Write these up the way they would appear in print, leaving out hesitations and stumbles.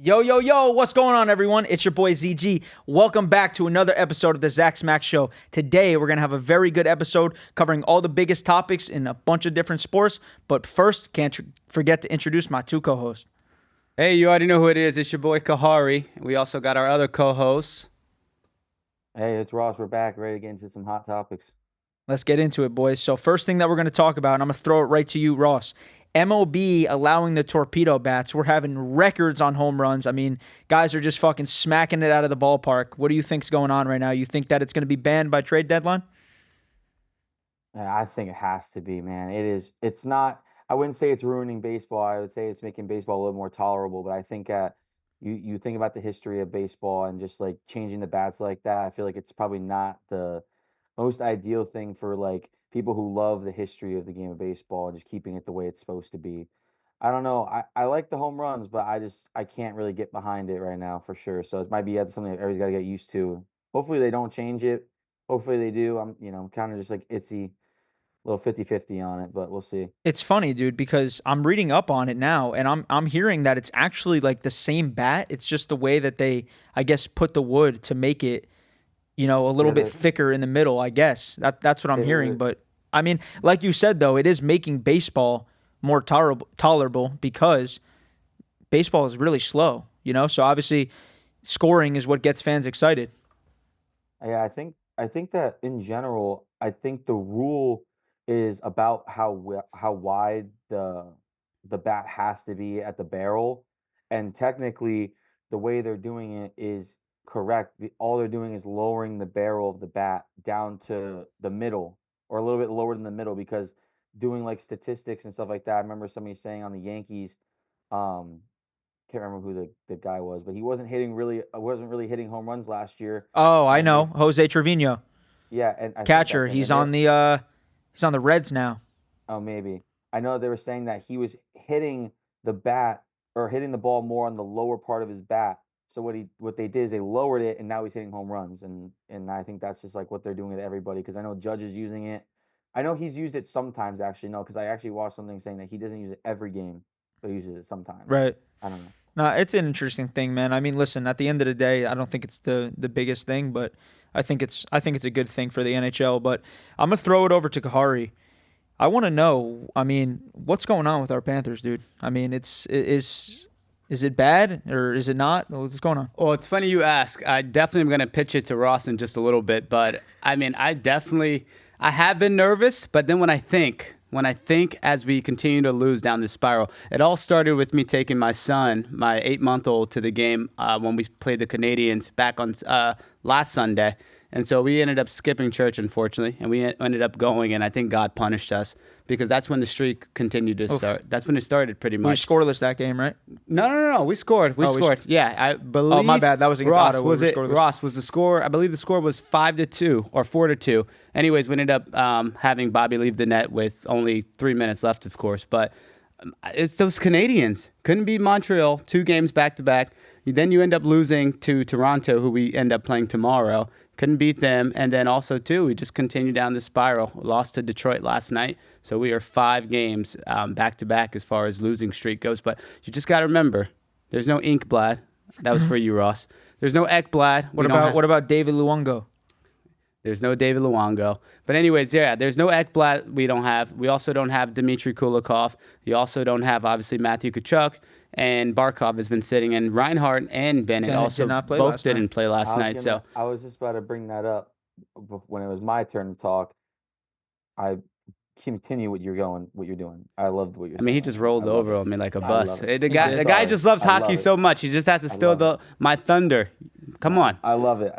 Yo, yo, yo, what's going on, everyone? It's your boy ZG. Welcome back to another episode of the Smackz Show. Today, we're going to have a very good episode covering all the biggest topics in a bunch of different sports. But first, can't forget to introduce my two co-hosts. Hey, you already know who it is. It's your boy Khari. We also got our other co-hosts. Hey, it's Ross. We're back, ready to get into some hot topics. Let's get into it, boys. So first thing that we're going to talk about, and I'm going to throw it right to you, Ross. MLB allowing the torpedo bats. We're having records on home runs. I mean, guys are just fucking smacking it out of the ballpark. What do you think's going on right now? You think that it's going to be banned by trade deadline? I think it has to be, man. It is. It's not. I wouldn't say it's ruining baseball. I would say it's making baseball a little more tolerable. But I think you think about the history of baseball and just like changing the bats like that. I feel like it's probably not the most ideal thing for like people who love the history of the game of baseball and just keeping it the way it's supposed to be. I don't know. I like the home runs, but I can't really get behind it right now for sure. So it might be something that everybody's got to get used to. Hopefully they don't change it. Hopefully they do. I'm kind of just like itsy, little 50-50 on it, but we'll see. It's funny, dude, because I'm reading up on it now, and I'm hearing that it's actually like the same bat. It's just the way that they, I guess, put the wood to make it, a little bit thicker in the middle, I guess. That's what I'm hearing. But, I mean, like you said, though, it is making baseball more tolerable because baseball is really slow, So, obviously, scoring is what gets fans excited. Yeah, I think that in general, I think the rule is about how wide the bat has to be at the barrel, and technically, the way they're doing it is correct. All they're doing is lowering the barrel of the bat down to the middle, or a little bit lower than the middle, because doing like statistics and stuff like that. I remember somebody saying on the Yankees, um, can't remember who the guy was, but he wasn't really hitting home runs last year, Oh, I and know. they Jose Trevino, yeah, and I think catcher. that's him. He's And they on the Reds now. Oh, maybe. I know they were saying that he was hitting the bat or hitting the ball more on the lower part of his bat. So what they did is they lowered it and now he's hitting home runs. And I think that's just like what they're doing to everybody, because I know Judge is using it. I know he's used it sometimes, actually. No, because I actually watched something saying that he doesn't use it every game, but he uses it sometimes. Right. I don't know. No, it's an interesting thing, man. I mean, listen, at the end of the day, I don't think it's the biggest thing, but I think it's a good thing for the NHL. But I'm gonna throw it over to Khari. I want to know, I mean, what's going on with our Panthers, dude? I mean, is it bad or is it not? What's going on? Well, it's funny you ask. I definitely am going to pitch it to Ross in just a little bit, but I mean, I have been nervous, but then when I think as we continue to lose down this spiral, it all started with me taking my son, my 8-month-old, to the game when we played the Canadians back on last Sunday. And so we ended up skipping church, unfortunately, and we ended up going, and I think God punished us because that's when the streak continued to start. That's when it started, pretty much. We were scoreless that game, right? No. We scored. We scored. Yeah, I believe. Oh, my bad. That was against Ross. Ottawa. Was it Ross? Was the score? I believe the score was 5-2 or 4-2. Anyways, we ended up having Bobby leave the net with only 3 minutes left, of course. But it's those Canadians. Couldn't beat Montreal 2 games back to back. Then you end up losing to Toronto, who we end up playing tomorrow. Couldn't beat them. And then also, too, we just continued down the spiral. Lost to Detroit last night. So we are 5 games back-to-back as far as losing streak goes. But you just got to remember, there's no Inkblad. That was for you, Ross. There's no Ekblad. What about David Luongo? There's no David Luongo. But anyways, yeah, there's no Ekblad we don't have. We also don't have Dmitry Kulikov. You also don't have, obviously, Matthew Tkachuk. And Barkov has been sitting, and Reinhardt and Bennett also both didn't play last night. So I was just about to bring that up when it was my turn to talk. I continue what you're doing. I loved what you're saying. I mean, he just rolled over on me like a bus. The Sorry. guy just loves hockey so much. He just has to steal my thunder. Come on. I love it.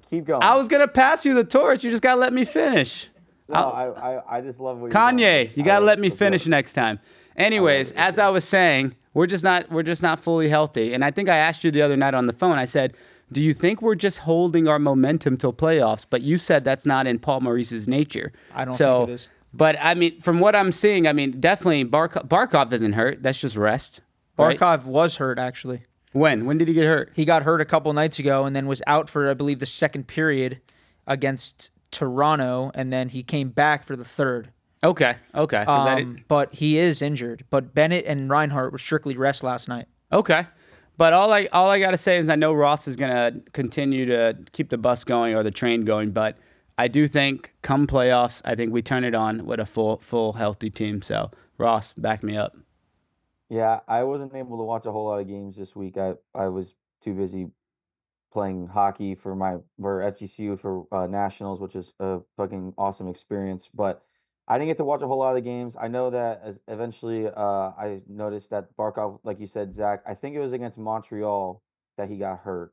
Keep going. I was gonna pass you the torch. You just gotta let me finish. No, I just love what you're Kanye, doing. you gotta let me finish next time. Anyways, as I was saying, we're just not fully healthy. And I think I asked you the other night on the phone. I said, do you think we're just holding our momentum till playoffs? But you said that's not in Paul Maurice's nature. I don't think it is. But I mean, from what I'm seeing, I mean, definitely Barkov isn't hurt. That's just rest. Right? Barkov was hurt, actually. When? When did he get hurt? He got hurt a couple nights ago and then was out for, I believe, the second period against Toronto, and then he came back for the third. Okay. But he is injured. But Bennett and Reinhardt were strictly rest last night. Okay. But all I gotta say is I know Ross is gonna continue to keep the bus going or the train going, but I do think come playoffs, I think we turn it on with a full healthy team. So Ross, back me up. Yeah, I wasn't able to watch a whole lot of games this week. I was too busy playing hockey for FGCU for nationals, which is a fucking awesome experience. But I didn't get to watch a whole lot of the games. I know that as eventually I noticed that Barkov, like you said, Zach, I think it was against Montreal that he got hurt.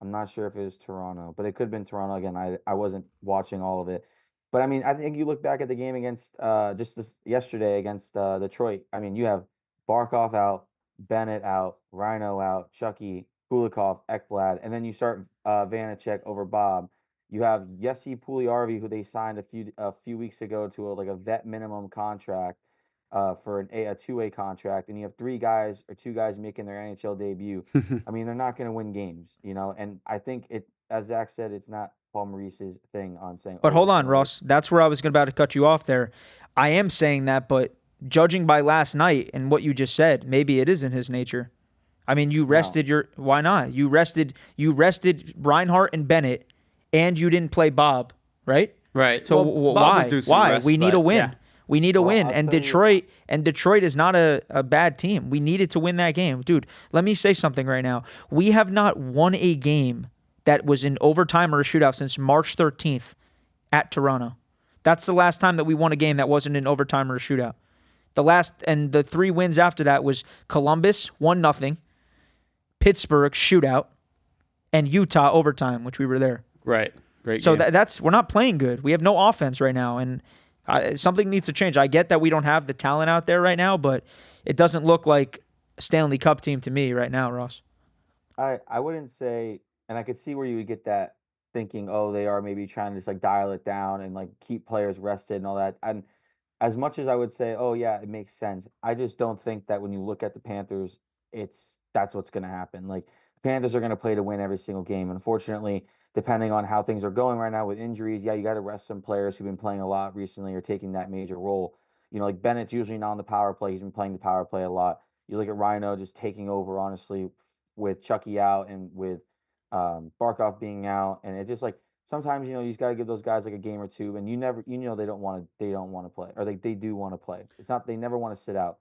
I'm not sure if it was Toronto, but it could have been Toronto again. I wasn't watching all of it. But I mean, I think you look back at the game against just this yesterday against Detroit. I mean, you have Barkov out, Bennett out, Rhino out, Chucky, Kulikov, Ekblad, and then you start Vanacek over Bob. You have Jesse Pugliarvi, who they signed a few weeks ago to like a vet minimum contract for a two-way contract, and you have two guys making their NHL debut. I mean, they're not going to win games, And I think as Zach said, it's not Paul Maurice's thing on saying. But "Oh, hold it's on, gonna work." Ross. That's where I was about to cut you off there. I am saying that, but judging by last night and what you just said, maybe it isn't his nature. I mean, you rested why not? You rested Reinhart and Bennett, and you didn't play Bob, right? Right. So Well, Bob why? was due some Why? rest, We need a but win. yeah. We need a Well, win. I'll And tell you- Detroit is not a bad team. We needed to win that game. Dude, let me say something right now. We have not won a game that was in overtime or a shootout since March 13th at Toronto. That's the last time that we won a game that wasn't in overtime or a shootout. The 3 wins after that was Columbus 1-0, Pittsburgh shootout, and Utah overtime, which we were there. Right. Great. So game. we're not playing good. We have no offense right now, and something needs to change. I get that we don't have the talent out there right now, but it doesn't look like a Stanley Cup team to me right now, Ross. I wouldn't say, and I could see where you would get that thinking, oh, they are maybe trying to just like dial it down and like keep players rested and all that. And as much as I would say, oh yeah, it makes sense, I just don't think that when you look at the Panthers, that's what's going to happen. Like the Panthers are going to play to win every single game. Unfortunately, depending on how things are going right now with injuries, yeah, you got to rest some players who've been playing a lot recently or taking that major role. Like Bennett's usually not on the power play. He's been playing the power play a lot. You look at Rhino just taking over, honestly, with Chucky out and with Barkov being out, and it just like sometimes you just got to give those guys like a game or two, and they don't want to play, or they do want to play. It's not they never want to sit out.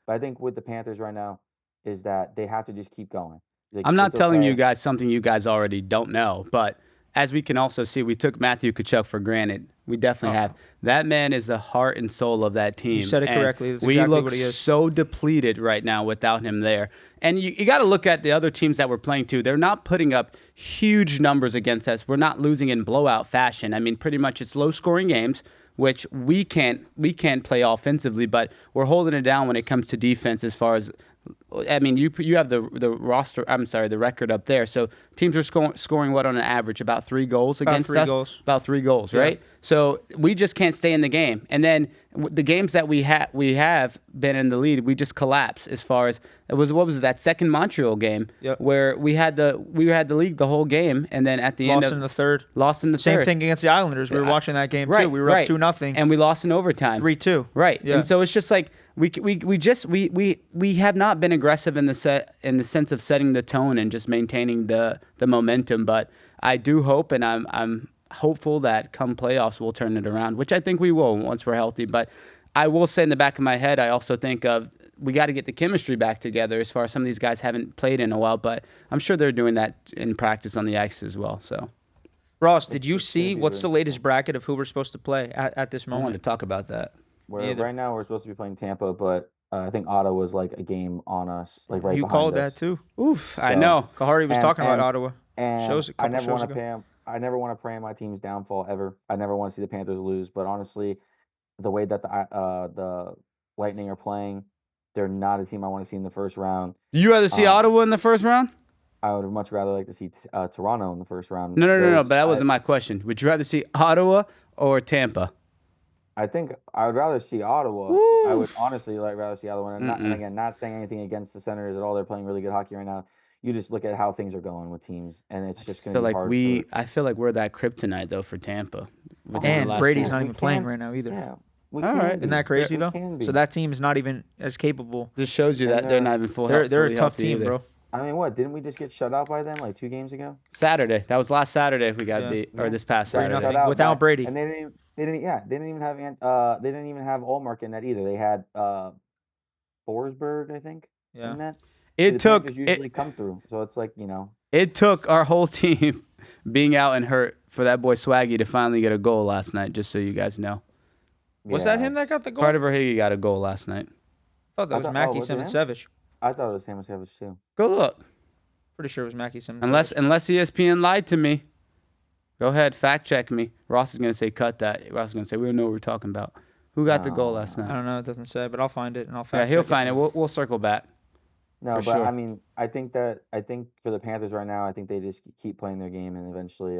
But I think with the Panthers right now is that they have to just keep going. Like, I'm not it's telling okay. you guys something you guys already don't know, but as we can also see, we took Matthew Tkachuk for granted. We definitely have. That man is the heart and soul of that team. You said it and correctly. That's we exactly look what he is. so depleted right now without him there. And you got to look at the other teams that we're playing too. They're not putting up huge numbers against us. We're not losing in blowout fashion. I mean, pretty much it's low-scoring games, which we can't play offensively, but we're holding it down when it comes to defense as far as I mean, you have the roster. I'm sorry, the record up there. So teams are scoring what on an average about 3 goals against us. About 3 goals, Yeah. right? So we just can't stay in the game. And then the games that we have been in the lead, we just collapse. As far as what was it, that second Montreal game where we had the lead the whole game, and then at the end Lost in the third. Same thing against the Islanders. We were watching that game too. We were up 2-0. and we lost in overtime. 3-2. Right. Yeah. And so it's just like we have not been aggressive in the sense of setting the tone and just maintaining the momentum. But I do hope, and I'm hopeful that come playoffs we'll turn it around, which I think we will once we're healthy. But I will say in the back of my head, I also think of we got to get the chemistry back together as far as some of these guys haven't played in a while, but I'm sure they're doing that in practice on the ice as well. So, Ross, did you see be what's the really latest bracket of who we're supposed to play at this I wanted moment? to talk about that. Right now we're supposed to be playing Tampa, but I think Ottawa's like a game on us, like right You behind called us. that too. Oof, I So- know. Khari was And- talking about and- Ottawa. And Shows a I couple never shows want to ago. prey on my team's downfall ever. I never want to see the Panthers lose. But honestly, the way that the Lightning are playing, they're not a team I want to see in the first round. You rather see Ottawa in the first round? I would much rather like to see Toronto in the first round. No. because But that wasn't my question. Would you rather see Ottawa or Tampa? I think I would rather see Ottawa. I would honestly rather see Ottawa. And again, not saying anything against the Senators at all. They're playing really good hockey right now. You just look at how things are going with teams, and it's just going to be hard. I feel like we're that kryptonite though for Tampa. within the And last Brady's four. not We even playing can- right now either. Yeah, we All can right. be. Isn't that crazy We though? can be. So that team is not even as capable. Just shows you And that they're not even They're a fully tough healthy team, either. bro. I mean, what? Didn't we just get shut out by them like 2 games ago? Saturday. That was last Saturday we got beat, or this past They got Saturday. shut out Without Brady. and they didn't even have they didn't even have Allmark in that either. They had Forsberg, I think, Yeah. in that. It The took Panthers usually come through, so it's like, it took our whole team being out and hurt for that boy Swaggy to finally get a goal last night. Just so you guys know, Was that him that got the goal? Carter Verhege got a goal last night. I thought that was Mackie Simonsevich. I thought it was Simonsevich too. Go look. Pretty sure it was Mackie Simonsevich. Unless ESPN lied to me. Go ahead, fact check me. Ross is gonna say cut that. Ross is gonna say we don't know what we're talking about. Who got the goal last night? I don't know. It doesn't say, but I'll find it and I'll fact check he'll find it. We'll circle back. No, but sure. I mean, I think for the Panthers right now, I think they just keep playing their game and eventually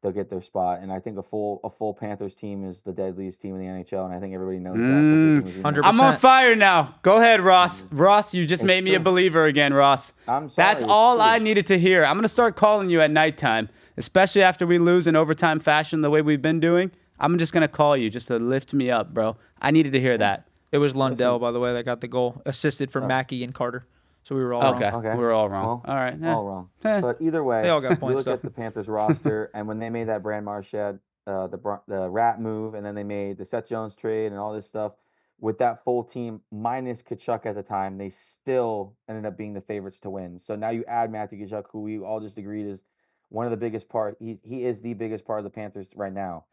they'll get their spot. And I think a full Panthers team is the deadliest team in the NHL, and I think everybody knows that. 100%. I'm on fire now. Go ahead, Ross. Ross, you just made me a believer again, Ross. I'm sorry. That's all I needed to hear. I'm gonna start calling you at nighttime, especially after we lose in overtime fashion the way we've been doing. I'm just gonna call you just to lift me up, bro. I needed to hear that. It was Lundell, by the way, that got the goal, assisted from Mackie and Carter. So we were all wrong. Okay. We were all wrong. Well, all right. all wrong. But either way, They all got you points, look though. at the Panthers roster, and when they made that Brand Marchand, the Rat move, and then they made the Seth Jones trade and all this stuff, with that full team minus Kachuk at the time, they still ended up being the favorites to win. So now you add Matthew Kachuk, who we all just agreed is one of the biggest part. He is the biggest part of the Panthers right now.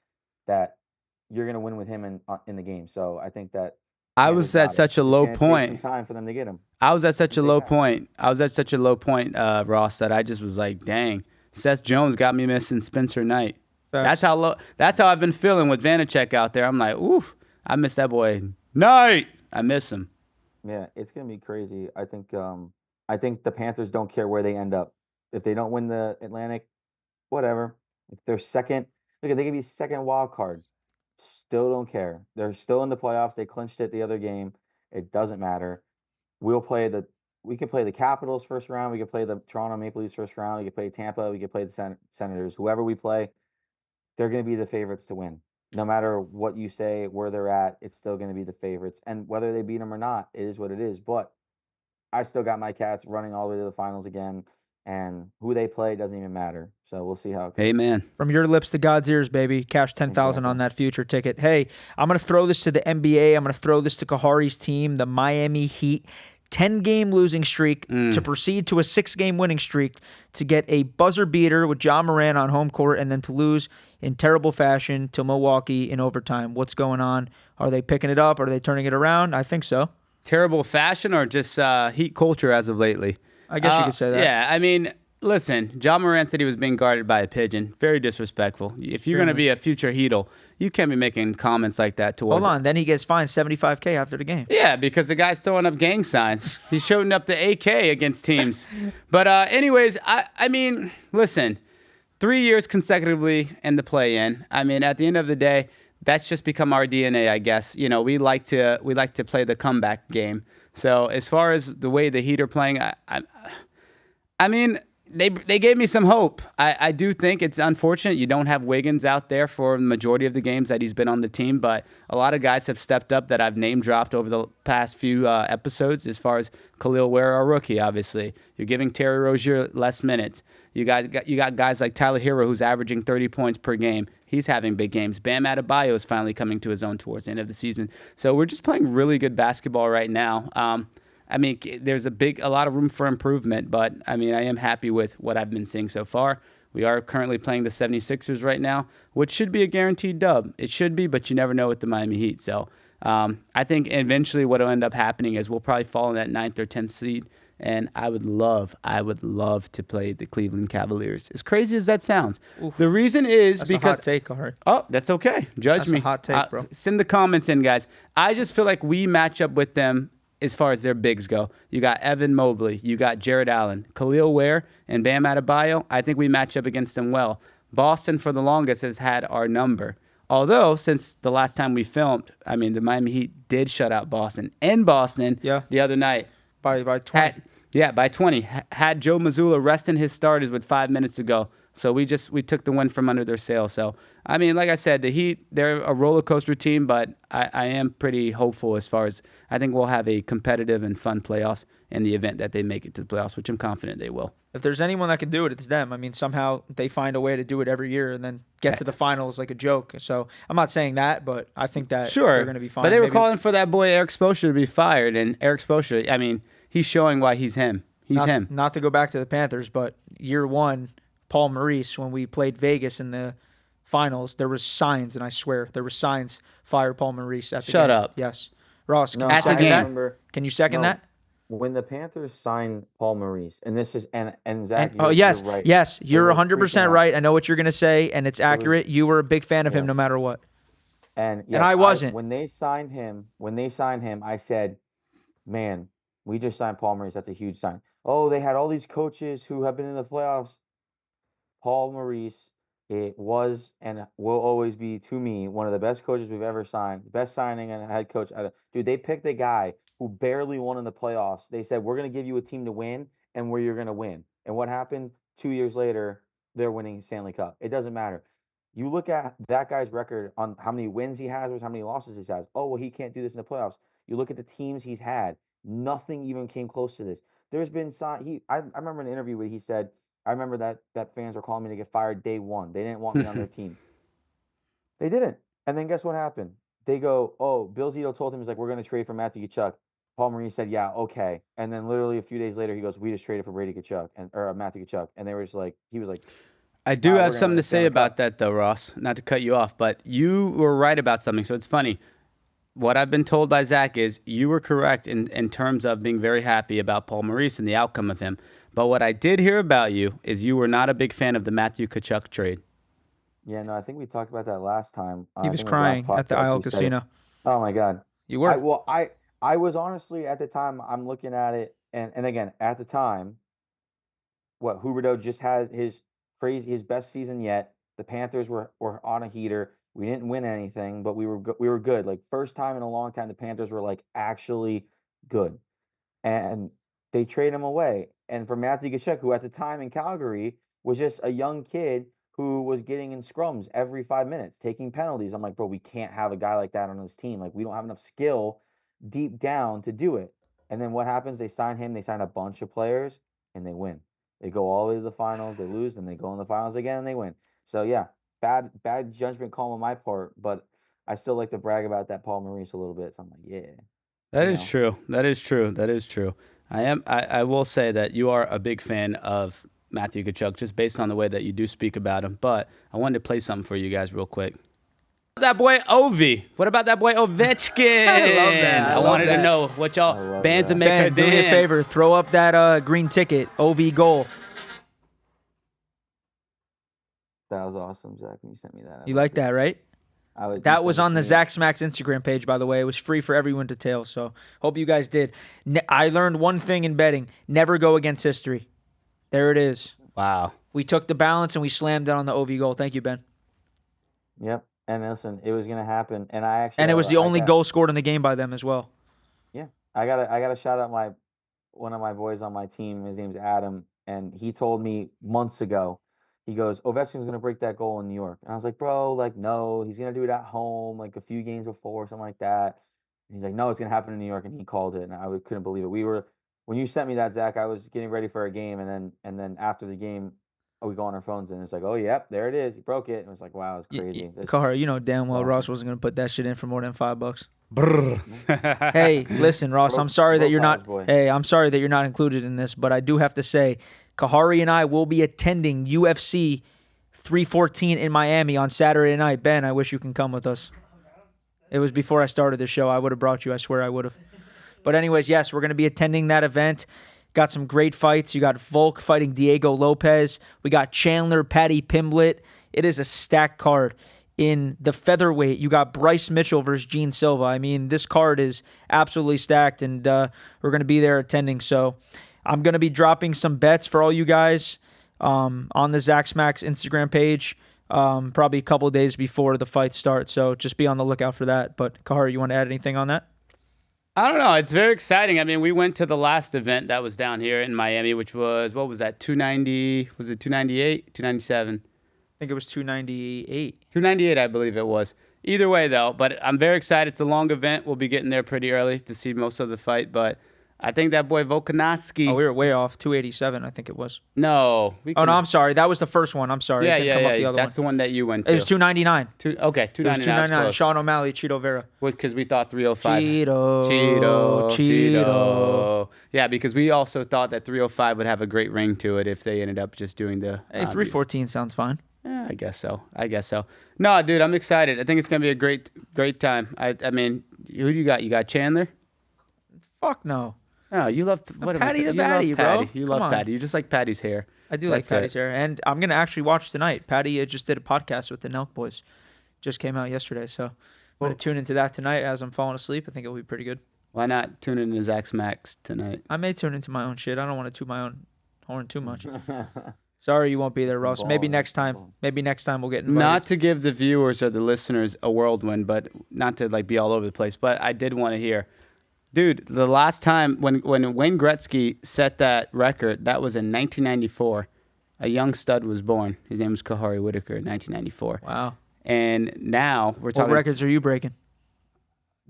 That you're going to win with him in the game. So I think that I was at such a low point. Take some time for them to get him. I was at such a low point. Ross, that I just was like, dang, Seth Jones got me missing Spencer Knight. Facts. That's how I've been feeling with Vanacek out there. I'm like, oof, I miss that boy Knight. I miss him. Yeah, it's gonna be crazy. I think the Panthers don't care where they end up. If they don't win the Atlantic, whatever. If they're second, look, they could be second wild card. Still don't care. They're still in the playoffs. They clinched it the other game. It doesn't matter. We can play the Capitals first round. We can play the Toronto Maple Leafs first round. We can play Tampa. We can play the Senators. Whoever we play, they're going to be the favorites to win. No matter what you say, where they're at, it's still going to be the favorites. And whether they beat them or not, it is what it is. But I still got my Cats running all the way to the finals again. And who they play doesn't even matter. So we'll see how it goes. Amen. From your lips to God's ears, baby. Cash 10,000 on that future ticket. Hey, I'm going to throw this to the NBA. I'm going to throw this to Khari's team, the Miami Heat. 10-game losing streak to proceed to a 6-game winning streak to get a buzzer beater with John Moran on home court and then to lose in terrible fashion to Milwaukee in overtime. What's going on? Are they picking it up? Are they turning it around? I think so. Terrible fashion or just Heat culture as of lately? I guess you could say that. Yeah, I mean, listen, John Moran said he was being guarded by a pigeon. Very disrespectful. If you're going to be a future Heatle, you can't be making comments like that towards... Hold on, then he gets fined $75K after the game. Yeah, because the guy's throwing up gang signs. He's showing up the AK against teams. But anyways, I mean, listen, 3 years consecutively in the play-in. I mean, at the end of the day, that's just become our DNA, I guess. You know, we like to play the comeback game. So as far as the way the Heat are playing, I mean, they gave me some hope. I do think it's unfortunate you don't have Wiggins out there for the majority of the games that he's been on the team, but a lot of guys have stepped up that I've name dropped over the past few episodes. As far as Khalil Ware, our rookie, obviously, you're giving Terry Rozier less minutes. You got guys like Tyler Hero, who's averaging 30 points per game. He's having big games. Bam Adebayo is finally coming to his own towards the end of the season. So we're just playing really good basketball right now. I mean, there's a lot of room for improvement, but I mean, I am happy with what I've been seeing so far. We are currently playing the 76ers right now, which should be a guaranteed dub. It should be, but you never know with the Miami Heat. So I think eventually what will end up happening is we'll probably fall in that 9th or 10th seed. And I would love to play the Cleveland Cavaliers. As crazy as that sounds. Oof. The reason is that's because... a hot take, Khari. Oh, that's okay. Judge me. That's a hot take, bro. Send the comments in, guys. I just feel like we match up with them as far as their bigs go. You got Evan Mobley. You got Jared Allen. Khalil Ware and Bam Adebayo. I think we match up against them well. Boston, for the longest, has had our number. Although, since the last time we filmed, I mean, the Miami Heat did shut out Boston in Boston the other night. By 20. Yeah, by 20. Had Joe Mazzulla resting his starters with 5 minutes to go. So we took the win from under their sail. So, I mean, like I said, the Heat, they're a roller coaster team, but I am pretty hopeful as far as I think we'll have a competitive and fun playoffs in the event that they make it to the playoffs, which I'm confident they will. If there's anyone that can do it, it's them. I mean, somehow they find a way to do it every year and then get to the finals like a joke. So I'm not saying that, but I think that they're going to be fine. But they were calling for that boy Eric Spoelstra to be fired, and Eric Spoelstra, I mean, he's showing why he's him. He's him. Not to go back to the Panthers, but year one, Paul Maurice, when we played Vegas in the finals, there was signs, and I swear there were signs, fire Paul Maurice at the game. Shut up. Yes. Ross, can No, you At the second game. that? Can you second that? When the Panthers signed Paul Maurice, and this is and Zach, Oh, yes, you're right. yes, you're were 100% freaking out. right. I know what you're going to say, and it's accurate. You were a big fan of him no Yes. matter what. And yes, I wasn't. When they signed him, I said, "Man, we just signed Paul Maurice. That's a huge sign." Oh, they had all these coaches who have been in the playoffs. Paul Maurice, it was and will always be to me one of the best coaches we've ever signed. Best signing and head coach. Dude, they picked a guy who barely won in the playoffs. They said, "We're going to give you a team to win, and where you're going to win." And what happened 2 years later? They're winning Stanley Cup. It doesn't matter. You look at that guy's record on how many wins he has versus how many losses he has. Oh, well, he can't do this in the playoffs. You look at the teams he's had. Nothing even came close to this. There's been I remember an interview where he said, I remember that fans were calling me to get fired day one. They didn't want me on their team. They didn't. And then guess what happened? They go, oh, Bill Zito told him, he's like, we're going to trade for Matthew Tkachuk. Paul Maurice said, yeah, okay. And then literally a few days later, he goes, we just traded for Brady Tkachuk or Matthew Tkachuk. And they were just like, he was like, I do we're have gonna something win to the say Stanley about Cup. that, though, Ross. Not to cut you off, but you were right about something. So it's funny. What I've been told by Zach is you were correct in terms of being very happy about Paul Maurice and the outcome of him. But what I did hear about you is you were not a big fan of the Matthew Tkachuk trade. Yeah, no, I think we talked about that last time. He I was think it was last crying at the podcast Isle we said it. Casino. Oh my God. You were. I was honestly at the time, I'm looking at it, and again, at the time, Huberdeau just had his best season yet. The Panthers were on a heater. We didn't win anything, but we were good. Like first time in a long time, the Panthers were like actually good, and they trade him away. And for Matthew Tkachuk, who at the time in Calgary was just a young kid who was getting in scrums every 5 minutes, taking penalties. I'm like, bro, we can't have a guy like that on this team. Like we don't have enough skill deep down to do it. And then what happens? They sign him. They sign a bunch of players, and they win. They go all the way to the finals. They lose, then they go in the finals again, and they win. So yeah, bad judgment call on my part, but I still like to brag about that Paul Maurice a little bit. So I'm like, yeah. That is true. That is true. That is true. I will say that you are a big fan of Matthew Tkachuk just based on the way that you do speak about him. But I wanted to play something for you guys real quick. That boy Ovi. What about that boy Ovechkin? I love that. I wanted to know what y'all bands and make her Ben, do me a dance. favor. Throw up that green ticket. OV goal. That was awesome, Zach. When you sent me that. You like that, right? You That sent was it on to the me. Zach Smackz Instagram page, by the way. It was free for everyone to tail, so hope you guys did. I learned one thing in betting. Never go against history. There it is. Wow. We took the balance and we slammed it on the OV goal. Thank you, Ben. Yep. And listen, it was gonna happen, and I actually. And it was the I only got- goal scored in the game by them as well. Yeah, I gotta shout out one of my boys on my team. His name's Adam, and he told me months ago. He goes, Ovechkin's gonna break that goal in New York, and I was like, bro, like no, he's gonna do it at home, like a few games before, something like that. And he's like, no, it's gonna happen in New York, and he called it, and couldn't believe it. When you sent me that, Zach, I was getting ready for a game, and then after the game, we go on our phones, and it's like, oh yep, there it is, he broke it, and it was like, wow, it's crazy. Khari, you know damn well awesome. Ross wasn't going to put that shit in for more than $5. Brrr. Hey, listen, Ross, I'm sorry that broke you're not. Miles, boy. Hey, I'm sorry that you're not included in this, but I do have to say, Khari and I will be attending UFC 314 in Miami on Saturday night. Ben, I wish you can come with us. It was before I started the show. I would have brought you. I swear I would have. But anyways, yes, we're going to be attending that event. Got some great fights. You got Volk fighting Diego Lopez. We got Chandler, Paddy Pimblett. It is a stacked card. In the featherweight, you got Bryce Mitchell versus Gene Silva. I mean, this card is absolutely stacked, and we're going to be there attending. So I'm going to be dropping some bets for all you guys on the Zach Smackz Instagram page probably a couple of days before the fight starts. So just be on the lookout for that. But, Khari, you want to add anything on that? I don't know. It's very exciting. I mean, we went to the last event that was down here in Miami, which was, what was that, 290? Was it 298? 297? I think it was 298. 298, I believe it was. Either way, though, but I'm very excited. It's a long event. We'll be getting there pretty early to see most of the fight, but I think that boy Volkanovski. Oh, we were way off. 287, I think it was. No. Oh, no, I'm sorry. That was the first one. I'm sorry. It didn't come up the other That's the one that you went to. It was 299. Okay, It was 299. Sean O'Malley, Cheeto Vera. Because we thought 305. Cheeto. Yeah, because we also thought that 305 would have a great ring to it if they ended up just doing the. Hey, 314 sounds fine. Yeah, I guess so. No, dude, I'm excited. I think it's gonna be a great time. I mean, who do you got? You got Chandler? Fuck no. No, you love Patty the Batty, bro. You love Patty. You just like Patty's hair. I do like Patty's hair, and I'm gonna actually watch tonight. Patty just did a podcast with the Nelk Boys, just came out yesterday, so I'm gonna tune into that tonight as I'm falling asleep. I think it'll be pretty good. Why not tune into Smackz tonight? I may tune into my own shit. I don't want to toot my own horn too much. Sorry you won't be there, Ross. Maybe next time. Maybe next time we'll get invited. Not to give the viewers or the listeners a whirlwind, but not to like be all over the place. But I did want to hear, dude. The last time when Wayne Gretzky set that record, that was in 1994. A young stud was born. His name was Khari Whitaker in 1994. Wow. And now we're talking. What records are you breaking?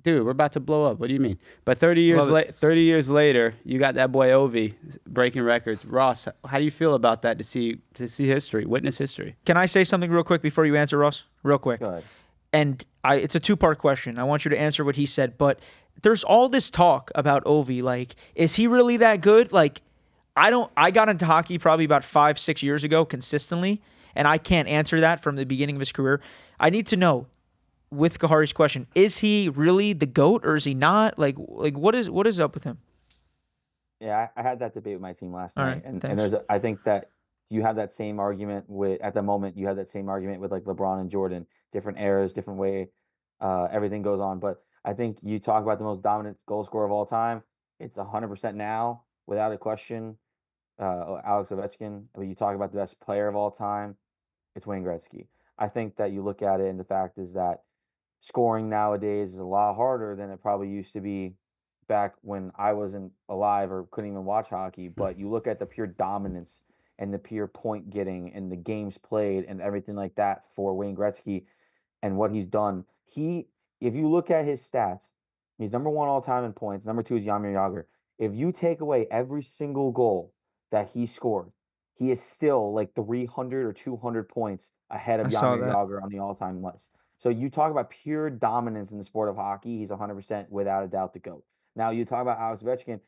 Dude, we're about to blow up. What do you mean? But 30 years later, you got that boy Ovi breaking records. Ross, how do you feel about that to see history, witness history? Can I say something real quick before you answer, Ross? Real quick. Go ahead. And it's a two-part question. I want you to answer what he said, but there's all this talk about Ovi. Like, is he really that good? Like, I got into hockey probably about 5-6 years ago consistently, and I can't answer that from the beginning of his career. I need to know, with Khari's question, is he really the GOAT or is he not? Like what is up with him? Yeah, I had that debate with my team last All night, right, and I think that you have that same argument at the moment. You have that same argument with like LeBron and Jordan, different eras, different way, everything goes on. But I think you talk about the most dominant goal scorer of all time. It's 100% now, without a question. Alex Ovechkin. When you talk about the best player of all time, it's Wayne Gretzky. I think that you look at it, and the fact is that scoring nowadays is a lot harder than it probably used to be back when I wasn't alive or couldn't even watch hockey. But you look at the pure dominance and the pure point getting and the games played and everything like that for Wayne Gretzky and what he's done. If you look at his stats, he's number one all time in points. Number two is Jaromir Jagr. If you take away every single goal that he scored, he is still like 300 or 200 points ahead of Jaromir Jagr on the all-time list. So you talk about pure dominance in the sport of hockey, he's 100% without a doubt the GOAT. Now you talk about Alex Ovechkin,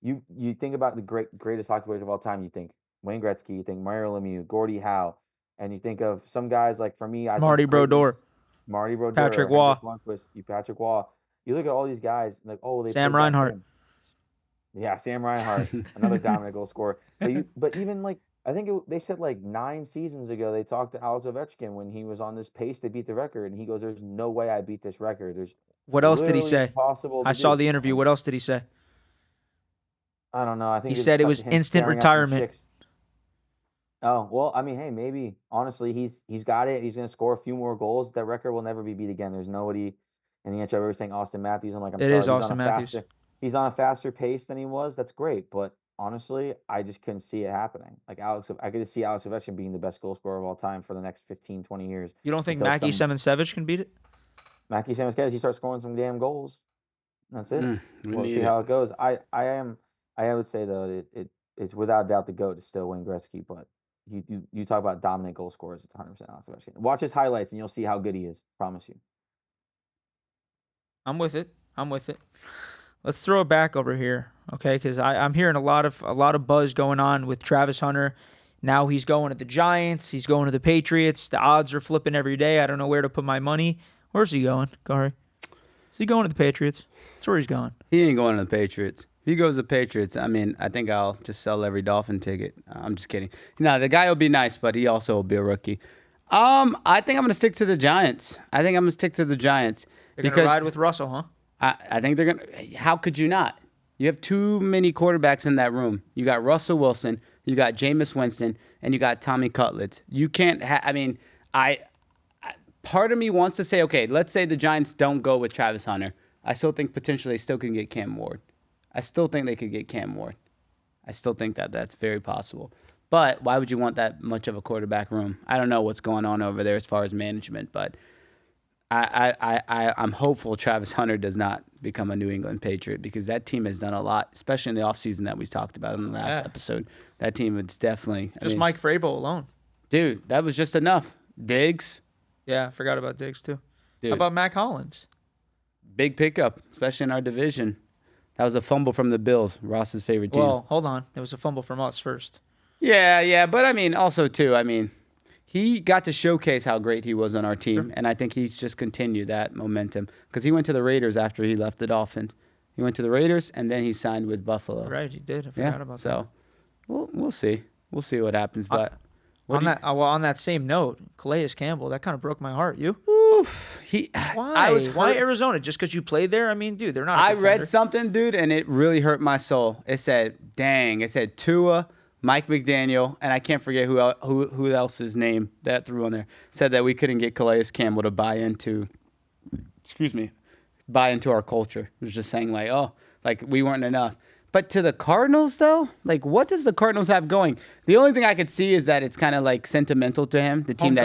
you think about the greatest hockey players of all time, you think Wayne Gretzky, you think Mario Lemieux, Gordie Howe, and you think of some guys like, for me, Marty Brodeur, Patrick Waugh, Patrick Waugh. You look at all these guys like, they Sam Reinhart. Yeah, Sam Reinhart, another dominant goal scorer. But even like, I think they said like 9 seasons ago, they talked to Alex Ovechkin when he was on this pace to beat the record, and he goes, "There's no way I beat this record." What else did he say? I saw do. the interview. What else did he say? I don't know. I think he said it was instant retirement. Oh, well, I mean, hey, maybe honestly, he's got it. He's going to score a few more goals. That record will never be beat again. There's nobody in the NHL ever saying Austin Matthews. I'm sorry. Is Austin Matthews. He's on a faster pace than he was. That's great, but honestly, I just couldn't see it happening. Like I could see Alex Ovechkin being the best goal scorer of all time for the next 15, 20 years. You don't think Mackie Semensevich can beat it? Mackie Semensevich, he starts scoring some damn goals. That's it. We'll see how it goes. I would say though it's without doubt the GOAT is still Wayne Gretzky, but you talk about dominant goal scorers, it's 100% Alex Ovechkin. Watch his highlights and you'll see how good he is. Promise you. I'm with it. Let's throw it back over here, okay? Because I'm hearing a lot of buzz going on with Travis Hunter. Now he's going to the Giants. He's going to the Patriots. The odds are flipping every day. I don't know where to put my money. Where's he going, Khari? Is he going to the Patriots? That's where he's going. He ain't going to the Patriots. If he goes to the Patriots, I mean, I think I'll just sell every Dolphin ticket. I'm just kidding. No, the guy will be nice, but he also will be a rookie. I think I'm going to stick to the Giants. They're going to ride with Russell, huh? I think they're going to. How could you not? You have too many quarterbacks in that room. You got Russell Wilson, you got Jameis Winston, and you got Tommy Cutlets. You can't part of me wants to say, okay, let's say the Giants don't go with Travis Hunter. I still think potentially they still can get Cam Ward. I still think they could get Cam Ward. I still think that that's very possible. But why would you want that much of a quarterback room? I don't know what's going on over there as far as management, but I'm hopeful Travis Hunter does not become a New England Patriot because that team has done a lot, especially in the offseason that we talked about in the last episode. That team is definitely Mike Vrabel alone. Dude, that was just enough. Diggs. Yeah, I forgot about Diggs too. Dude. How about Mac Hollins? Big pickup, especially in our division. That was a fumble from the Bills, Ross's favorite team. Well, hold on. It was a fumble from us first. Yeah, but I mean, also too, he got to showcase how great he was on our team, Sure. and I think he's just continued that momentum because he went to the Raiders after he left the Dolphins. He went to the Raiders, and then he signed with Buffalo. Right, he did. I forgot about that. So, we'll see. We'll see what happens. But on that same note, Calais Campbell, that kind of broke my heart. You? Oof, Why Arizona? Just because you played there? I mean, dude, they're not. I read something, dude, and it really hurt my soul. It said, Tua, Mike McDaniel, and I can't forget who else's name that threw on there, said that we couldn't get Calais Campbell to buy into our culture. It was just saying like we weren't enough. But to the Cardinals, though, like what does the Cardinals have going? The only thing I could see is that it's kind of like sentimental to him, the team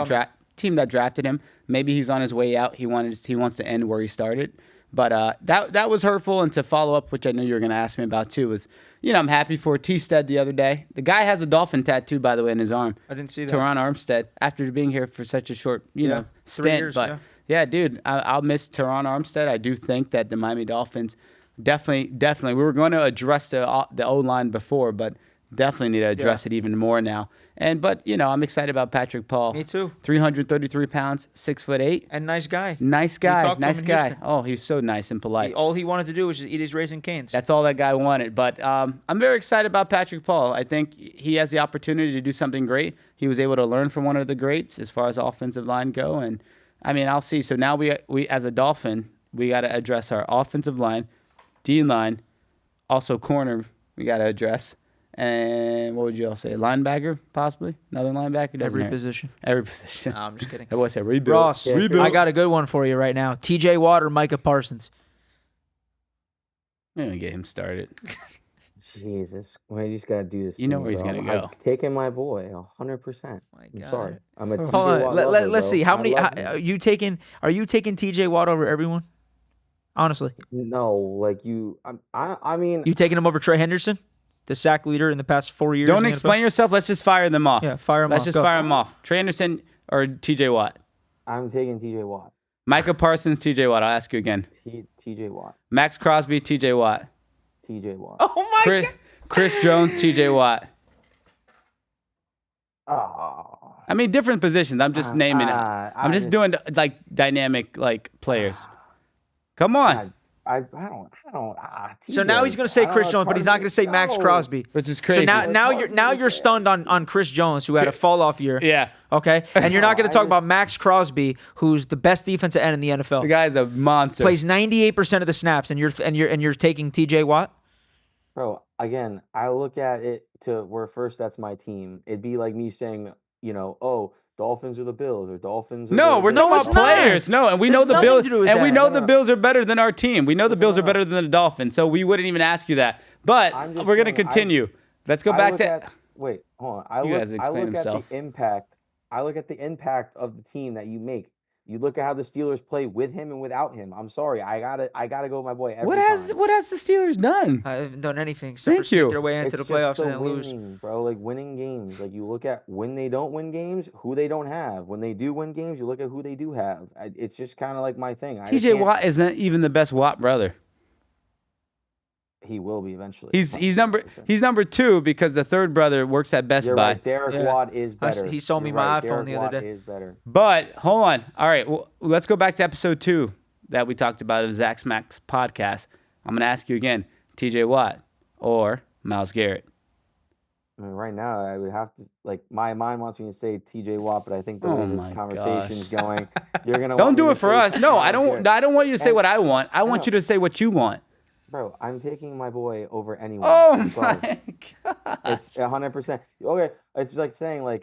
that drafted him. Maybe he's on his way out. He wants to end where he started. But that was hurtful. And to follow up, which I knew you were going to ask me about too, was, I'm happy for T-Stead the other day. The guy has a dolphin tattoo, by the way, in his arm. I didn't see that. Teron Armstead, after being here for such a short, stint. 3 years, but yeah, dude, I'll miss Teron Armstead. I do think that the Miami Dolphins definitely, we were going to address the O-line before, but definitely need to address it even more now. But I'm excited about Patrick Paul. Me too. 333 pounds, 6'8", and nice guy. Nice guy. Oh, he's so nice and polite. All he wanted to do was just eat his Raising Cane's. That's all that guy wanted. But I'm very excited about Patrick Paul. I think he has the opportunity to do something great. He was able to learn from one of the greats as far as offensive line go. And I'll see. So now we as a Dolphin, we got to address our offensive line, D-line, also corner. We got to address. And what would you all say? Linebacker, possibly? Another linebacker? Every position. Every position. No, I'm just kidding. I was say rebuild. Ross, rebuild. I got a good one for you right now. TJ Watt or Micah Parsons? I'm going to get him started. Jesus. Well, you just got to do this. You know where he's going to go. I'm taking my boy 100%. I'm sorry. I'm a TJ Hold on. Watt lover, Let's see. How I many love him. are you taking TJ Watt over everyone? Honestly. No, like you I mean You taking him over Trey Henderson? The sack leader in the past 4 years. Don't explain yourself. Let's just fire them off. Yeah, fire them off. Let's just fire them off. Trey Anderson or TJ Watt? I'm taking TJ Watt. Micah Parsons, TJ Watt. I'll ask you again. TJ Watt. Max Crosby, TJ Watt. TJ Watt. Oh my God. Chris Jones, TJ Watt. Oh. I mean, different positions. I'm just naming it. I'm just doing like dynamic players. Come on. I don't. So now he's going to say Chris Jones, but he's not going to say Max Crosby. Which is crazy. So now you're stunned on Chris Jones, who had a fall off year. Yeah. Okay. And you're not going to talk about Max Crosby, who's the best defensive end in the NFL. The guy's a monster. Plays 98% of the snaps, and you're taking TJ Watt. Bro, again, I look at it to where first that's my team. It'd be like me saying, oh, Dolphins or the Bills or Dolphins. No, we're talking about players. No, and we know the Bills, and we know the Bills are better than our team. We know the Bills are better than the Dolphins, so we wouldn't even ask you that. But we're gonna continue. Let's go back to. Wait, hold on. I look at the impact. I look at the impact of the team that you make. You look at how the Steelers play with him and without him. I'm sorry, I gotta go with my boy. What has the Steelers done? I haven't done anything except for sneak their way into the playoffs and then lose. Bro, like winning games. Like you look at when they don't win games, who they don't have. When they do win games, you look at who they do have. It's just kind of like my thing. TJ Watt isn't even the best Watt brother. He will be eventually. He's number 2 because the third brother works at Best Buy. Right. Derek Watt is better. He sold me my iPhone the other day. Is better. But hold on. All right, well, let's go back to episode 2 that we talked about of Zach Smack's podcast. I'm gonna ask you again: TJ Watt or Myles Garrett? I mean, right now, I would have to my mind wants me to say TJ Watt, but I think the way this conversation is going, you're gonna don't do it for us. No, I don't. I don't want you to say what I want. I want you to say what you want. Bro, I'm taking my boy over anyone. Oh my God. It's 100%. Okay, it's like saying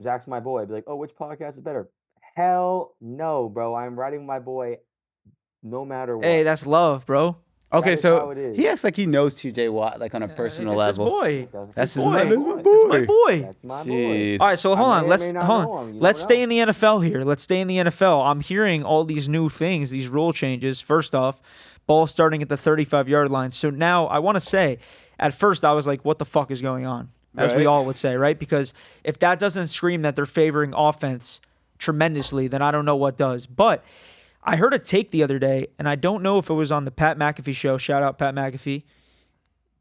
Zach's my boy. I'd be like, oh, which podcast is better? Hell no, bro. I'm riding my boy no matter what. Hey, that's love, bro. Okay, is how so it is. he acts like he knows TJ Watt, like on a personal It's his level. boy. That's his boy. man, that's my It's my boy. boy. That's my boy. Jeez. All right, so hold I on. may or Let's may not hold know on. him. You Let's don't stay know. in the NFL here. Let's stay in the NFL. I'm hearing all these new things, these rule changes. First off, ball starting at the 35-yard line. So now I want to say, at first I was like, "What the fuck is going on?" As we Right. all would say, right? Because if that doesn't scream that they're favoring offense tremendously, then I don't know what does. But I heard a take the other day, and I don't know if it was on the Pat McAfee show. Shout out Pat McAfee.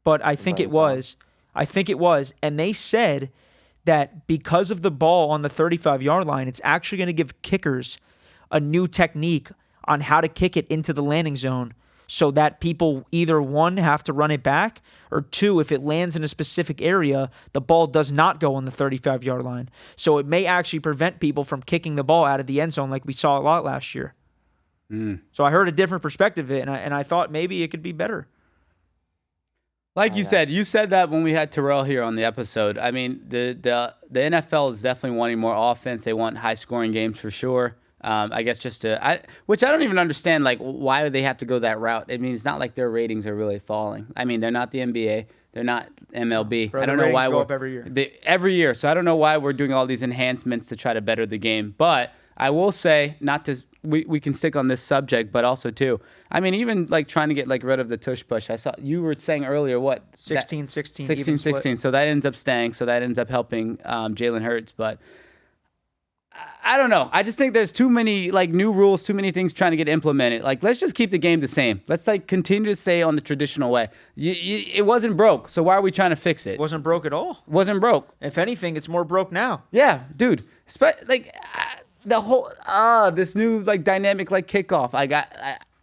But I think it was. I think it was. And they said that because of the ball on the 35-yard line, it's actually going to give kickers a new technique on how to kick it into the landing zone so that people either, one, have to run it back, or two, if it lands in a specific area, the ball does not go on the 35-yard line. So it may actually prevent people from kicking the ball out of the end zone like we saw a lot last year. So I heard a different perspective of it, and I thought maybe it could be better. Like you said that when we had Terrell here on the episode. I mean, the NFL is definitely wanting more offense. They want high scoring games for sure. I guess which I don't even understand. Like, why would they have to go that route? I mean, it's not like their ratings are really falling. I mean, they're not the NBA. They're not MLB. Bro, I don't the know why ratings go we're up every year. Every year. So I don't know why we're doing all these enhancements to try to better the game. But I will say, not to we can stick on this subject, but also too. I mean, even like trying to get like rid of the tush push. I saw you were saying earlier what 16-16. 16-16. So that ends up staying. So that ends up helping Jalen Hurts. But I don't know. I just think there's too many like new rules, too many things trying to get implemented. Like, let's just keep the game the same. Let's like continue to stay on the traditional way. It wasn't broke, so why are we trying to fix it? It wasn't broke at all. Wasn't broke. If anything, it's more broke now. Yeah, dude. The whole this new like dynamic like kickoff.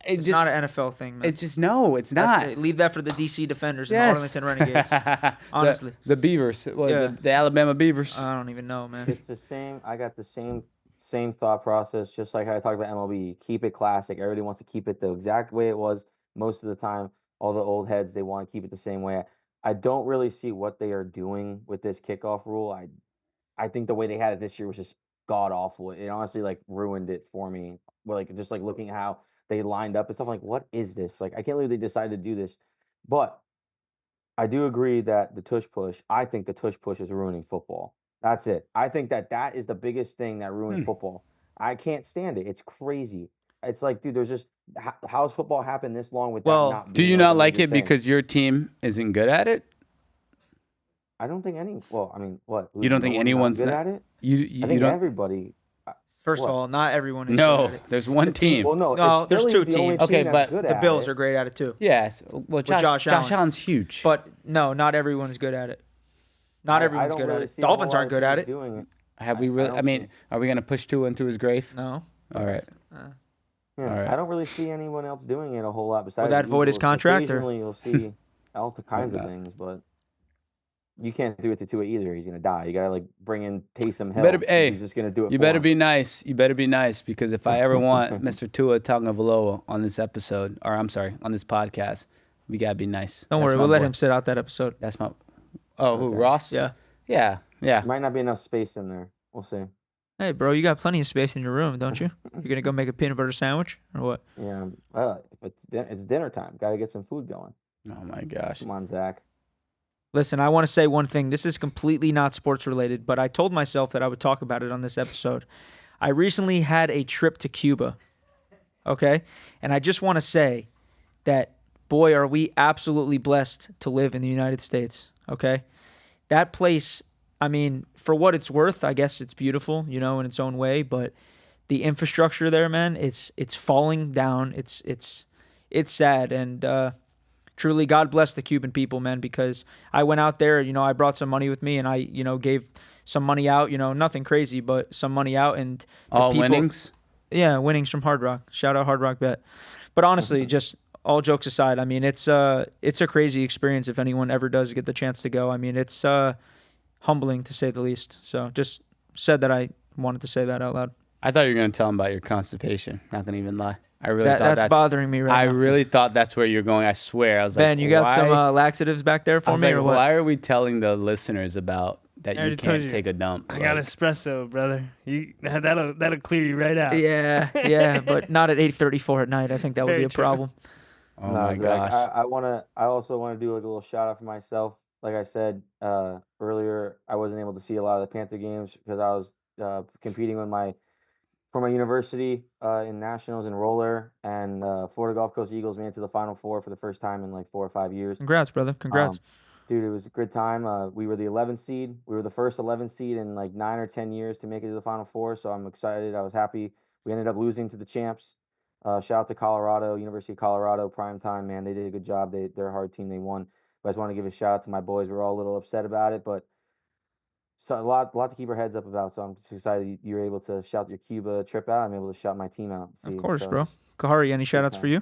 It's not an NFL thing, man. It's not. Leave that for the DC Defenders Yes. and the Arlington Renegades. Honestly. the Beavers. What is Yeah. it? The Alabama Beavers. I don't even know, man. It's the same. I got the same thought process, just like how I talked about MLB. Keep it classic. Everybody wants to keep it the exact way it was most of the time. All the old heads, they want to keep it the same way. I don't really see what they are doing with this kickoff rule. I think the way they had it this year was just god awful. It honestly like ruined it for me. Well, like just like looking at how they lined up and stuff, like, what is this? Like, I can't believe they decided to do this. But I do agree that I think the tush push is ruining football. That's it. I think that is the biggest thing that ruins football. I can't stand it. It's crazy. It's like, dude, there's just how has football happened this long with that not do being you like not a like major it thing? because your team isn't good at it? I don't think well, I mean, what? You don't think anyone's good not- at it? You I think don't. everybody. First What? of all, not everyone is good No, at it. there's one team. Well, no, No, it's there's Philly's two the only teams. team Okay, that's but good The at Bills it. are great at it too. Yes. Well, Josh Allen. Allen's huge. But no, not everyone's good at it. Not everyone's don't good really at it. see a whole Dolphins lot aren't of good at teams it. Doing it. Have we really? don't I mean, see- are we gonna push Tua into his grave? No. All right. Yeah, All right. I don't really see anyone else doing it a whole lot besides that the void his Eagles. contract, or- Occasionally, you'll see all kinds of not? things, but you can't do it to Tua either. He's gonna die. You gotta like bring in Taysom Hill. Hey, he's just gonna do it. You for better him. be nice. You better be nice because if I ever want Mr. Tua Tagovailoa on this episode, or I'm sorry, on this podcast, we gotta be nice. Don't That's worry, my we'll let boy. him sit out that episode. That's my. Oh, who? okay. Ross? Yeah. Yeah. Might not be enough space in there. We'll see. Hey, bro, you got plenty of space in your room, don't you? You're gonna go make a peanut butter sandwich or what? Yeah, if it's dinner time. Got to get some food going. Oh my gosh. Come on, Zach. Listen, I want to say one thing. This is completely not sports related, but I told myself that I would talk about it on this episode. I recently had a trip to Cuba, okay? And I just want to say that, boy, are we absolutely blessed to live in the United States, okay? That place, I mean, for what it's worth, I guess it's beautiful, you know, in its own way, but the infrastructure there, man, it's falling down. It's sad, and truly, God bless the Cuban people, man, because I went out there, you know, I brought some money with me, and I, you know, gave some money out, you know, nothing crazy, but some money out, and All winnings. Yeah, winnings from Hard Rock. Shout out Hard Rock Bet. But honestly, just all jokes aside, I mean, it's a crazy experience if anyone ever does get the chance to go. I mean, it's humbling to say the least. So just said that I wanted to say that out loud. I thought you were gonna tell him about your constipation. Not gonna even lie. I really thought That's bothering me I right now. really thought that's where you're going. I swear. I was Ben, like, you got why? some laxatives back there I for was me like, or what? why are we telling the listeners about that I already you told can't you. take a dump. I got espresso, brother. That'll clear you right out. Yeah, but not at 8:34 at night. I think that would Very be a true. problem. Oh No, my Zach, gosh. I also wanna do like a little shout out for myself. Like I said earlier, I wasn't able to see a lot of the Panther games because I was competing with for my university in nationals and roller, and Florida Gulf Coast Eagles made it to the Final Four for the first time in like 4 or 5 years. Congrats, brother. Congrats. Dude, it was a good time. We were the 11th seed. We were the first 11th seed in like 9 or 10 years to make it to the Final Four. So I'm excited. I was happy. We ended up losing to the champs. Shout out to Colorado, University of Colorado, prime time, man. They did a good job. They're a hard team. They won. But I just want to give a shout out to my boys. We're all a little upset about it, but so a lot to keep our heads up about. So I'm just excited you were able to shout your Cuba trip out. I'm able to shout my team out. Of course, so bro. Khari, any shout outs for you?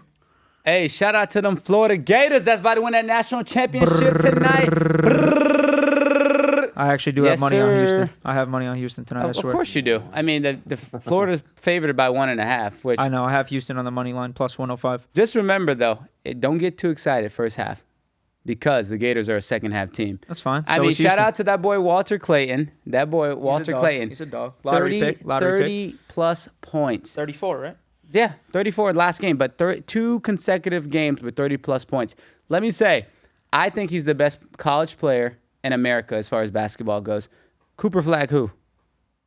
Hey, shout out to them Florida Gators. That's about to win that national championship tonight. I actually do have money on Houston. I have money on Houston tonight, I Of swear. course you do. I mean, the Florida's favored by 1.5, which I know. I have Houston on the money line plus 105. just remember though, don't get too excited first half because the Gators are a second half team. That's fine. I So mean, is shout Houston. out to that boy Walter Clayton. That boy Walter Clayton. He's a dog. Lottery 30, pick. Lottery 30 plus points. 34, right? Yeah, 34 last game, but 2 consecutive games with 30 plus points. Let me say, I think he's the best college player in America as far as basketball goes. Cooper Flag who?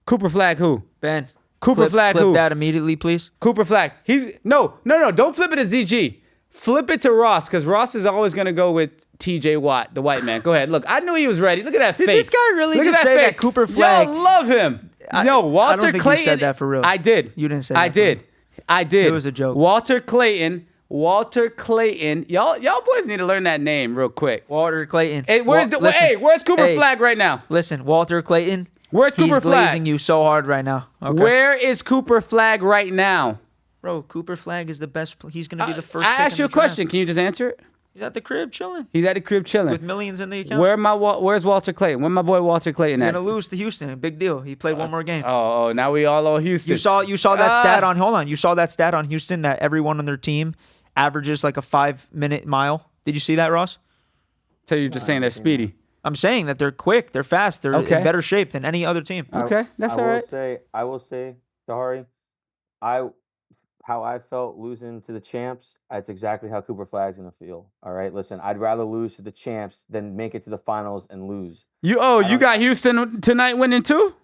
Cooper Flag who? Ben. Cooper Flag flip who? that immediately, please. Cooper Flag. He's no. Don't flip it to ZG. Flip it to Ross, because Ross is always going to go with TJ Watt, the white man. Go ahead. Look, I knew he was ready. Look at that Did face. this guy really Look just at say face. that Cooper Flag? Y'all love him. I Walter don't think you Clayton. said that for real. I did. You didn't say I that for real. did. I did. It was a joke. Walter Clayton. Y'all boys need to learn that name real quick. Walter Clayton. Hey, where's Cooper Hey. Flag right now? Listen, Walter Clayton. Where's Cooper He's Flag? glazing you so hard right now. Okay. Where is Cooper Flag right now? Bro, Cooper Flag is the best. He's going to be the first I pick asked in you a the draft. question. Can you just answer it? He's at the crib chilling He's at the crib chilling. with millions in the account. Where's Walter Clayton? Where my boy Walter Clayton He's at? going to lose to Houston. Big deal. He played one more game. Oh, now we all owe Houston. You saw that stat on hold on. You saw that stat on Houston that everyone on their team averages like a 5-minute mile. Did you see that, Ross? So you're just saying they're speedy. I'm saying that they're quick, they're fast, they're Okay. in better shape than any other team. Okay, that's all right. I will say, Khari, how I felt losing to the champs, that's exactly how Cooper Flag's gonna feel. All right, listen, I'd rather lose to the champs than make it to the finals and lose. You got Houston tonight winning too?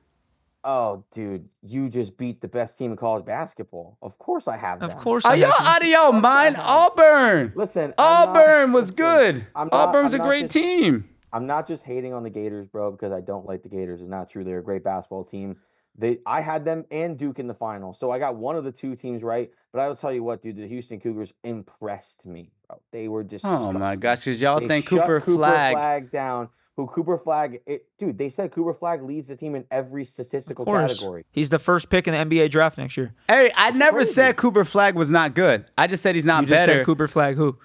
Oh, dude, you just beat the best team in college basketball. Of course I have that. Of course, Are I y'all have out of y'all course I mind? have. Auburn. Listen, Auburn was listen, good. Auburn's a I'm not great just- team. I'm not just hating on the Gators, bro, because I don't like the Gators. It's not true. They're a great basketball team. I had them and Duke in the final, so I got one of the two teams right. But I will tell you what, dude, the Houston Cougars impressed me, bro. They were just Oh my gosh, because y'all They think shut Cooper Flag. down. Dude, they said Cooper Flag leads the team in every statistical Of course. category. He's the first pick in the NBA draft next year. Hey, I never crazy. said Cooper Flag was not good. I just said he's not You just better. said Cooper Flag who?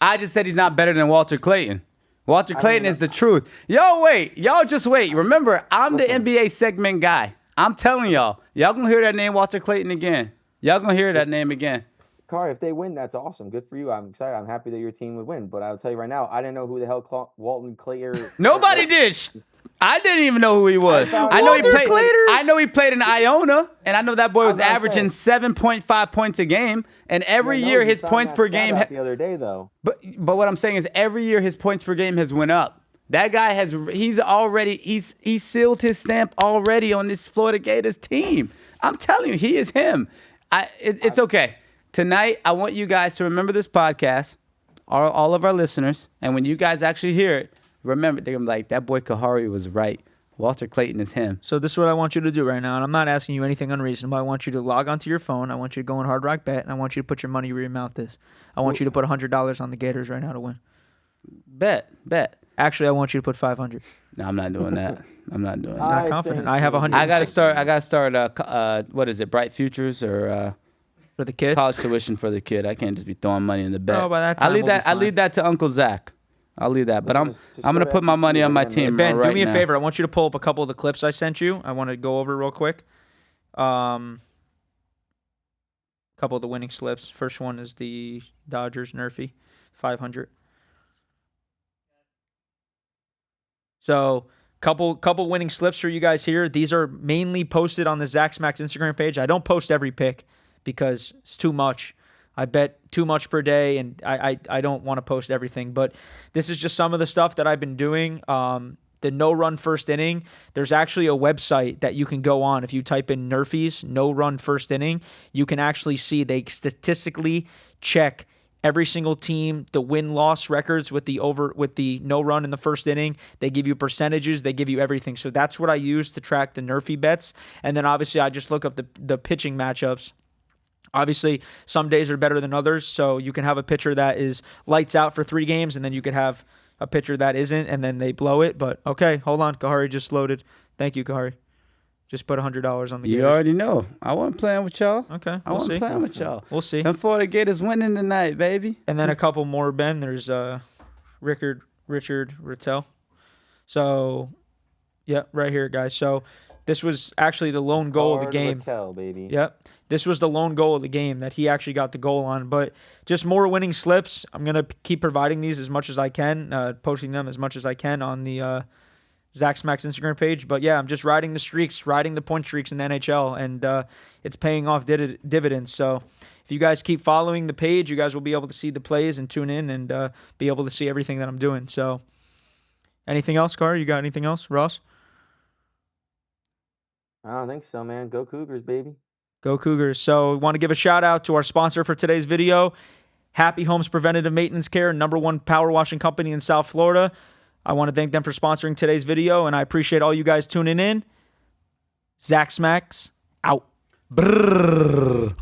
I just said he's not better than Walter Clayton. Walter Clayton is the truth. Y'all just wait. Remember, I'm the NBA segment guy. I'm telling y'all gonna hear that name Walter Clayton again. Y'all gonna hear that name again. Khari, if they win, that's awesome. Good for you. I'm excited. I'm happy that your team would win. But I'll tell you right now, I didn't know who the hell Walton Clayton. Nobody did. I didn't even know who he was. thought I know he Walter played. Clayton. I know he played in Iona, and I know that boy was I'm not averaging 7.5 points a game. And every year his points per game. The other day, though. But what I'm saying is every year his points per game has went up. That guy he's sealed his stamp already on this Florida Gators team. I'm telling you, he is him. It's okay. Tonight, I want you guys to remember this podcast, all of our listeners, and when you guys actually hear it, remember, they're gonna be like, that boy Khari was right. Walter Clayton is him. So this is what I want you to do right now, and I'm not asking you anything unreasonable. I want you to log onto your phone. I want you to go on Hard Rock Bet, and I want you to put your money where your mouth is. I want you to put $100 on the Gators right now to win. Bet. Actually, I want you to put 500. No, I'm not doing that. I'm not doing that. I'm not confident. I have 100. I gotta start. What is it? Bright Futures or for the kid. college tuition for the kid. I can't just be throwing money in the bet. Oh, by that I time leave we'll be that. I fine. leave that to Uncle Zach. I'll leave that. But I'm Just I'm go gonna to put my FGCU money on my and team. Ben, right do me a now. favor. I want you to pull up a couple of the clips I sent you. I want to go over real quick. Couple of the winning slips. First one is the Dodgers Nerfy, 500. So Couple winning slips for you guys here. These are mainly posted on the Smackz Instagram page. I don't post every pick because it's too much. I bet too much per day, and I don't want to post everything. But this is just some of the stuff that I've been doing. The no-run first inning, there's actually a website that you can go on. If you type in Nerfies, no-run first inning, you can actually see they statistically check every single team, the win-loss records with the no run in the first inning. They give you percentages. They give you everything. So that's what I use to track the Nerfy bets. And then obviously I just look up the pitching matchups. Obviously, some days are better than others. So you can have a pitcher that is lights out for 3 games, and then you could have a pitcher that isn't, and then they blow it. But okay, hold on. Khari just loaded. Thank you, Khari. Just put $100 on the Gators. You already know. I wasn't playing with y'all. Okay, I wasn't playing with y'all. We'll see. And Florida Gators winning tonight, baby. And then a couple more, Ben. There's Richard Rittel. So, yeah, right here, guys. So this was actually the lone goal of the game. Rittel, baby. Yep. This was the lone goal of the game that he actually got the goal on. But just more winning slips. I'm going to keep providing these as much as I can, posting them as much as I can on the Smackz Instagram page. But yeah, I'm just riding the streaks, riding the point streaks in the NHL, and it's paying off dividends. So if you guys keep following the page, you guys will be able to see the plays and tune in and be able to see everything that I'm doing. So anything else, Khari? You got anything else, Ross? I don't think so, man. Go Cougars, baby. Go Cougars. So we want to give a shout out to our sponsor for today's video, Happy Homes Preventative Maintenance Care, #1 power washing company in South Florida. I want to thank them for sponsoring today's video, and I appreciate all you guys tuning in. Smackz out. Brrr.